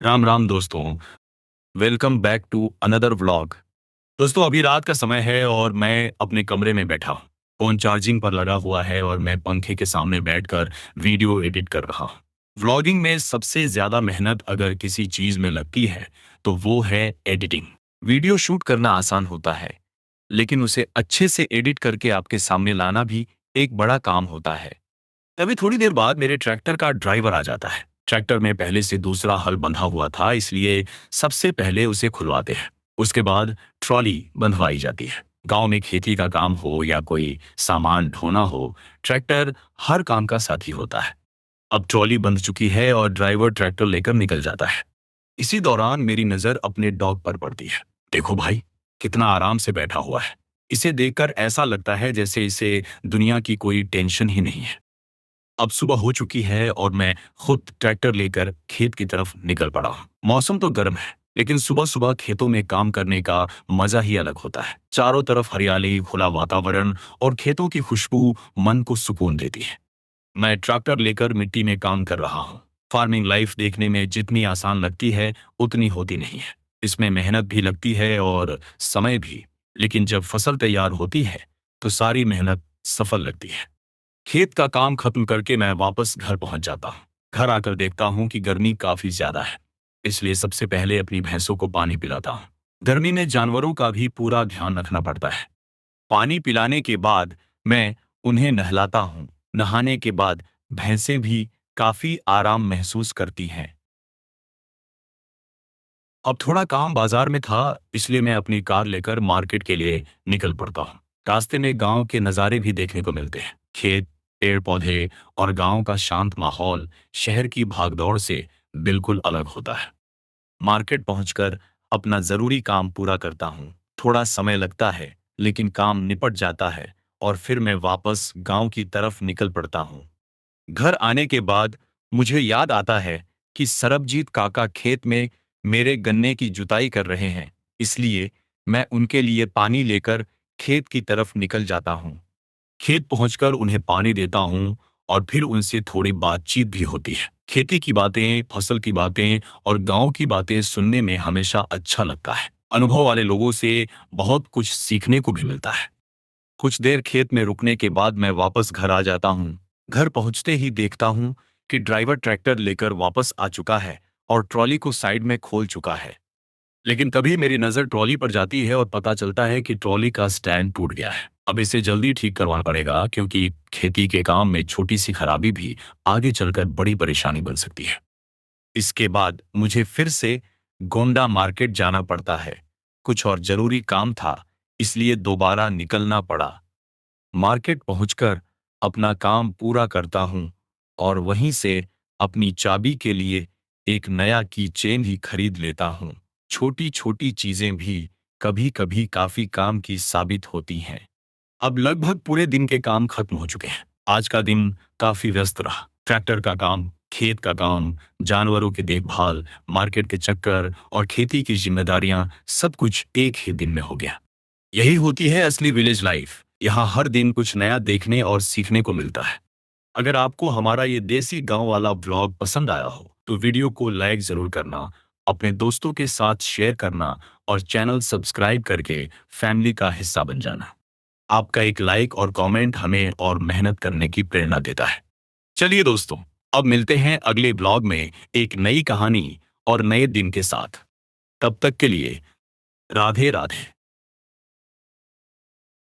राम राम दोस्तों। Welcome back to another vlog. दोस्तों, अभी रात का समय है और मैं अपने कमरे में बैठा हूँ। फोन चार्जिंग पर लगा हुआ है और मैं पंखे के सामने बैठकर वीडियो एडिट कर रहा हूँ। व्लॉगिंग में सबसे ज्यादा मेहनत अगर किसी चीज में लगती है तो वो है एडिटिंग। वीडियो शूट करना आसान होता है, लेकिन उसे अच्छे से एडिट करके आपके सामने लाना भी एक बड़ा काम होता है। तभी थोड़ी देर बाद मेरे ट्रैक्टर का ड्राइवर आ जाता है। ट्रैक्टर में पहले से दूसरा हल बंधा हुआ था, इसलिए सबसे पहले उसे खुलवाते हैं। उसके बाद ट्रॉली बंधवाई जाती है। गांव में खेती का काम हो या कोई सामान ढोना हो, ट्रैक्टर हर काम का साथी होता है। अब ट्रॉली बंध चुकी है और ड्राइवर ट्रैक्टर लेकर निकल जाता है। इसी दौरान मेरी नजर अपने डॉग पर पड़ती है। देखो भाई, कितना आराम से बैठा हुआ है। इसे देखकर ऐसा लगता है जैसे इसे दुनिया की कोई टेंशन ही नहीं है। अब सुबह हो चुकी है और मैं खुद ट्रैक्टर लेकर खेत की तरफ निकल पड़ा हूँ। मौसम तो गर्म है, लेकिन सुबह सुबह खेतों में काम करने का मजा ही अलग होता है। चारों तरफ हरियाली, खुला वातावरण और खेतों की खुशबू मन को सुकून देती है। मैं ट्रैक्टर लेकर मिट्टी में काम कर रहा हूँ। फार्मिंग लाइफ देखने में जितनी आसान लगती है, उतनी होती नहीं है। इसमें मेहनत भी लगती है और समय भी। लेकिन जब फसल तैयार होती है, तो सारी मेहनत सफल लगती है। खेत का काम खत्म करके मैं वापस घर पहुंच जाता हूँ। घर आकर देखता हूँ कि गर्मी काफी ज्यादा है, इसलिए सबसे पहले अपनी भैंसों को पानी पिलाता हूँ। गर्मी में जानवरों का भी पूरा ध्यान रखना पड़ता है। पानी पिलाने के बाद मैं उन्हें नहलाता हूँ। नहाने के बाद भैंसें भी काफी आराम महसूस करती हैं। अब थोड़ा काम बाजार में था, इसलिए मैं अपनी कार लेकर मार्केट के लिए निकल पड़ता हूँ। रास्ते में गांव के नज़ारे भी देखने को मिलते हैं। खेत, पेड़ पौधे और गांव का शांत माहौल शहर की भागदौड़ से बिल्कुल अलग होता है। मार्केट पहुंचकर अपना जरूरी काम पूरा करता हूँ। थोड़ा समय लगता है, लेकिन काम निपट जाता है और फिर मैं वापस गांव की तरफ निकल पड़ता हूँ। घर आने के बाद मुझे याद आता है कि सरबजीत काका खेत में मेरे गन्ने की जुताई कर रहे हैं, इसलिए मैं उनके लिए पानी लेकर खेत की तरफ निकल जाता हूँ। खेत पहुंचकर उन्हें पानी देता हूँ और फिर उनसे थोड़ी बातचीत भी होती है। खेती की बातें, फसल की बातें और गांव की बातें सुनने में हमेशा अच्छा लगता है। अनुभव वाले लोगों से बहुत कुछ सीखने को भी मिलता है। कुछ देर खेत में रुकने के बाद मैं वापस घर आ जाता हूँ। घर पहुंचते ही देखता हूँ कि ड्राइवर ट्रैक्टर लेकर वापस आ चुका है और ट्रॉली को साइड में खोल चुका है। लेकिन तभी मेरी नज़र ट्रॉली पर जाती है और पता चलता है कि ट्रॉली का स्टैंड टूट गया है। अब इसे जल्दी ठीक करवाना पड़ेगा, क्योंकि खेती के काम में छोटी सी खराबी भी आगे चलकर बड़ी परेशानी बन सकती है। इसके बाद मुझे फिर से गोंडा मार्केट जाना पड़ता है। कुछ और जरूरी काम था, इसलिए दोबारा निकलना पड़ा। मार्केट पहुंचकर अपना काम पूरा करता हूं और वहीं से अपनी चाबी के लिए एक नया की चेन ही खरीद लेता हूं। छोटी छोटी चीजें भी कभी कभी काफी काम की साबित होती हैं। अब लगभग पूरे दिन के काम खत्म हो चुके हैं। आज का दिन काफी व्यस्त रहा। ट्रैक्टर का काम, खेत का काम, जानवरों की देखभाल, मार्केट के चक्कर और खेती की जिम्मेदारियां, सब कुछ एक ही दिन में हो गया। यही होती है असली विलेज लाइफ। यहाँ हर दिन कुछ नया देखने और सीखने को मिलता है। अगर आपको हमारा ये देसी गांव वाला ब्लॉग पसंद आया हो, तो वीडियो को लाइक जरूर करना, अपने दोस्तों के साथ शेयर करना और चैनल सब्सक्राइब करके फैमिली का हिस्सा बन जाना। आपका एक लाइक और कमेंट हमें और मेहनत करने की प्रेरणा देता है। चलिए दोस्तों, अब मिलते हैं अगले ब्लॉग में एक नई कहानी और नए दिन के साथ। तब तक के लिए राधे राधे।